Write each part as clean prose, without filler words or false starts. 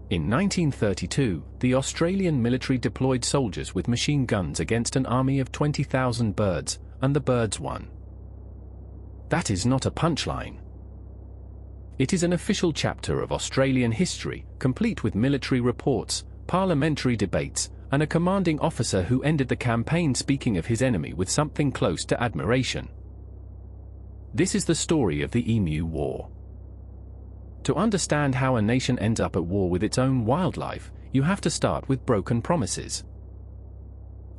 In 1932, the Australian military deployed soldiers with machine guns against an army of 20,000 birds, and the birds won. That is not a punchline. It is an official chapter of Australian history, complete with military reports, parliamentary debates, and a commanding officer who ended the campaign speaking of his enemy with something close to admiration. This is the story of the Emu War. To understand how a nation ends up at war with its own wildlife, you have to start with broken promises.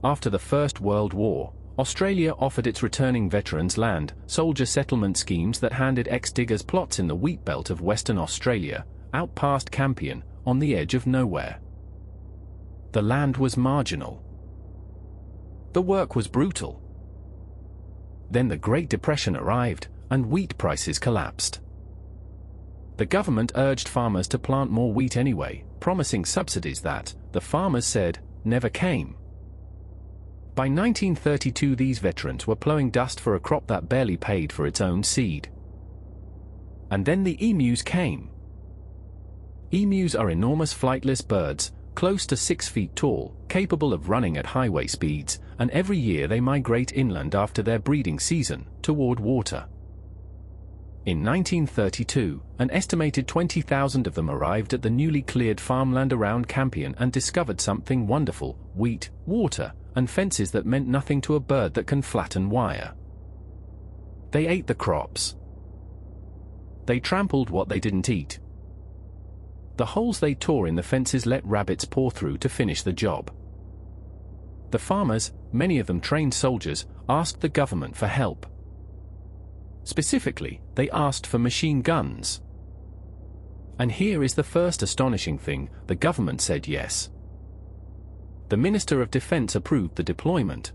After the First World War, Australia offered its returning veterans land, soldier settlement schemes that handed ex-diggers plots in the wheatbelt of Western Australia, out past Campion, on the edge of nowhere. The land was marginal. The work was brutal. Then the Great Depression arrived, and wheat prices collapsed. The government urged farmers to plant more wheat anyway, promising subsidies that, the farmers said, never came. By 1932 these veterans were plowing dust for a crop that barely paid for its own seed. And then the emus came. Emus are enormous flightless birds, close to 6 feet tall, capable of running at highway speeds, and every year they migrate inland after their breeding season, toward water. In 1932, an estimated 20,000 of them arrived at the newly cleared farmland around Campion and discovered something wonderful: wheat, water, and fences that meant nothing to a bird that can flatten wire. They ate the crops. They trampled what they didn't eat. The holes they tore in the fences let rabbits pour through to finish the job. The farmers, many of them trained soldiers, asked the government for help. Specifically, they asked for machine guns. And here is the first astonishing thing: the government said yes. The Minister of Defence approved the deployment.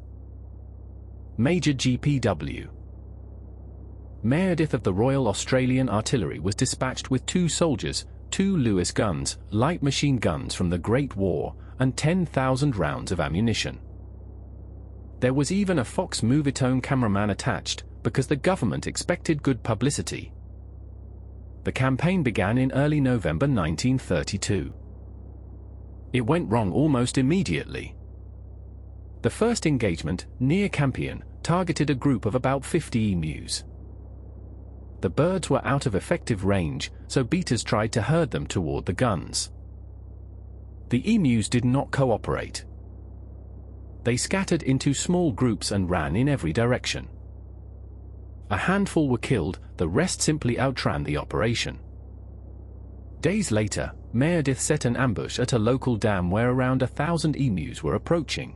Major GPW Meredith of the Royal Australian Artillery was dispatched with 2 soldiers, 2 Lewis guns, light machine guns from the Great War, and 10,000 rounds of ammunition. There was even a Fox Movietone cameraman attached, because the government expected good publicity. The campaign began in early November 1932. It went wrong almost immediately. The first engagement, near Campion, targeted a group of about 50 emus. The birds were out of effective range, so beaters tried to herd them toward the guns. The emus did not cooperate. They scattered into small groups and ran in every direction. A handful were killed, the rest simply outran the operation. Days later, Meredith set an ambush at a local dam where around 1,000 emus were approaching.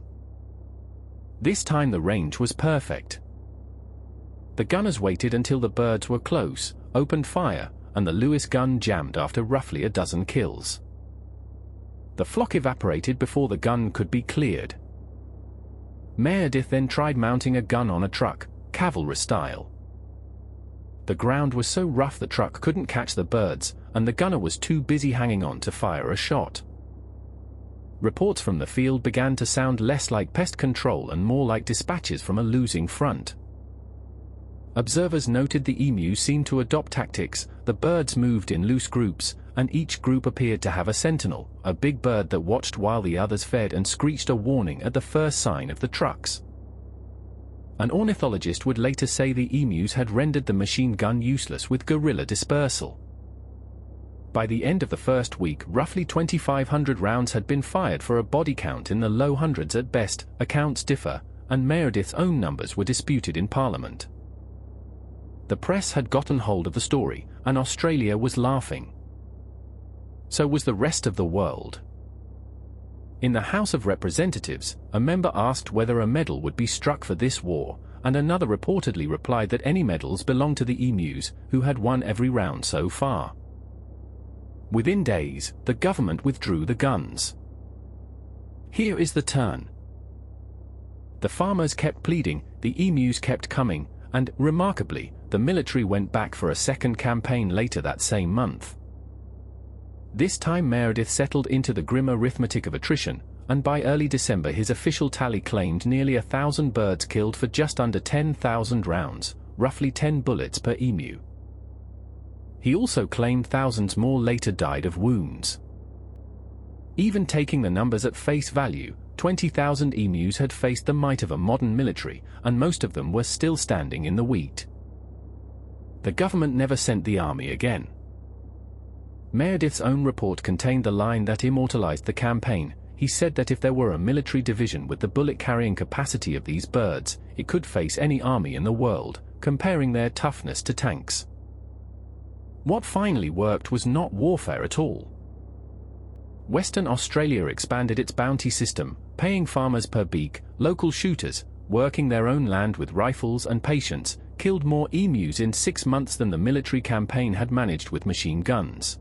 This time the range was perfect. The gunners waited until the birds were close, opened fire, and the Lewis gun jammed after roughly a dozen kills. The flock evaporated before the gun could be cleared. Meredith then tried mounting a gun on a truck, cavalry style. The ground was so rough the truck couldn't catch the birds, and the gunner was too busy hanging on to fire a shot. Reports from the field began to sound less like pest control and more like dispatches from a losing front. Observers noted the emus seemed to adopt tactics: the birds moved in loose groups, and each group appeared to have a sentinel, a big bird that watched while the others fed and screeched a warning at the first sign of the trucks. An ornithologist would later say the emus had rendered the machine gun useless with guerrilla dispersal. By the end of the first week, roughly 2,500 rounds had been fired for a body count in the low hundreds at best. Accounts differ, and Meredith's own numbers were disputed in Parliament. The press had gotten hold of the story, and Australia was laughing. So was the rest of the world. In the House of Representatives, a member asked whether a medal would be struck for this war, and another reportedly replied that any medals belonged to the emus, who had won every round so far. Within days, the government withdrew the guns. Here is the turn. The farmers kept pleading, the emus kept coming, and, remarkably, the military went back for a second campaign later that same month. This time Meredith settled into the grim arithmetic of attrition, and by early December his official tally claimed nearly 1,000 birds killed for just under 10,000 rounds, roughly 10 bullets per emu. He also claimed thousands more later died of wounds. Even taking the numbers at face value, 20,000 emus had faced the might of a modern military, and most of them were still standing in the wheat. The government never sent the army again. Meredith's own report contained the line that immortalized the campaign. He said that if there were a military division with the bullet-carrying capacity of these birds, it could face any army in the world, comparing their toughness to tanks. What finally worked was not warfare at all. Western Australia expanded its bounty system, paying farmers per beak. Local shooters, working their own land with rifles and patience, killed more emus in 6 months than the military campaign had managed with machine guns.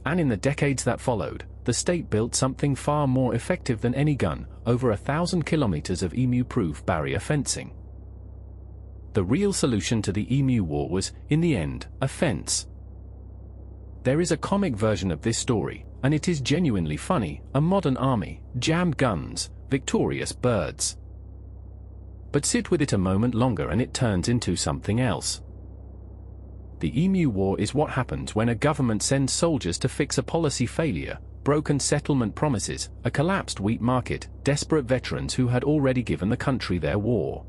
And in the decades that followed, the state built something far more effective than any gun, over 1,000 kilometers of emu-proof barrier fencing. The real solution to the emu war was, in the end, a fence. There is a comic version of this story, and it is genuinely funny: a modern army, jammed guns, victorious birds. But sit with it a moment longer and it turns into something else. The emu war is what happens when a government sends soldiers to fix a policy failure, broken settlement promises, a collapsed wheat market, desperate veterans who had already given the country their war.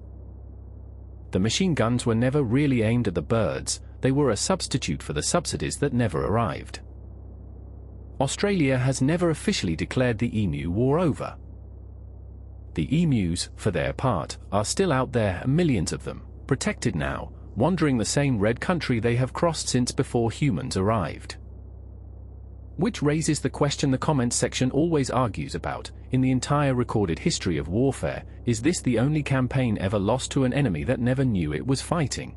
The machine guns were never really aimed at the birds, they were a substitute for the subsidies that never arrived. Australia has never officially declared the emu war over. The emus, for their part, are still out there, millions of them, protected now, wandering the same red country they have crossed since before humans arrived. Which raises the question the comments section always argues about: in the entire recorded history of warfare, is this the only campaign ever lost to an enemy that never knew it was fighting?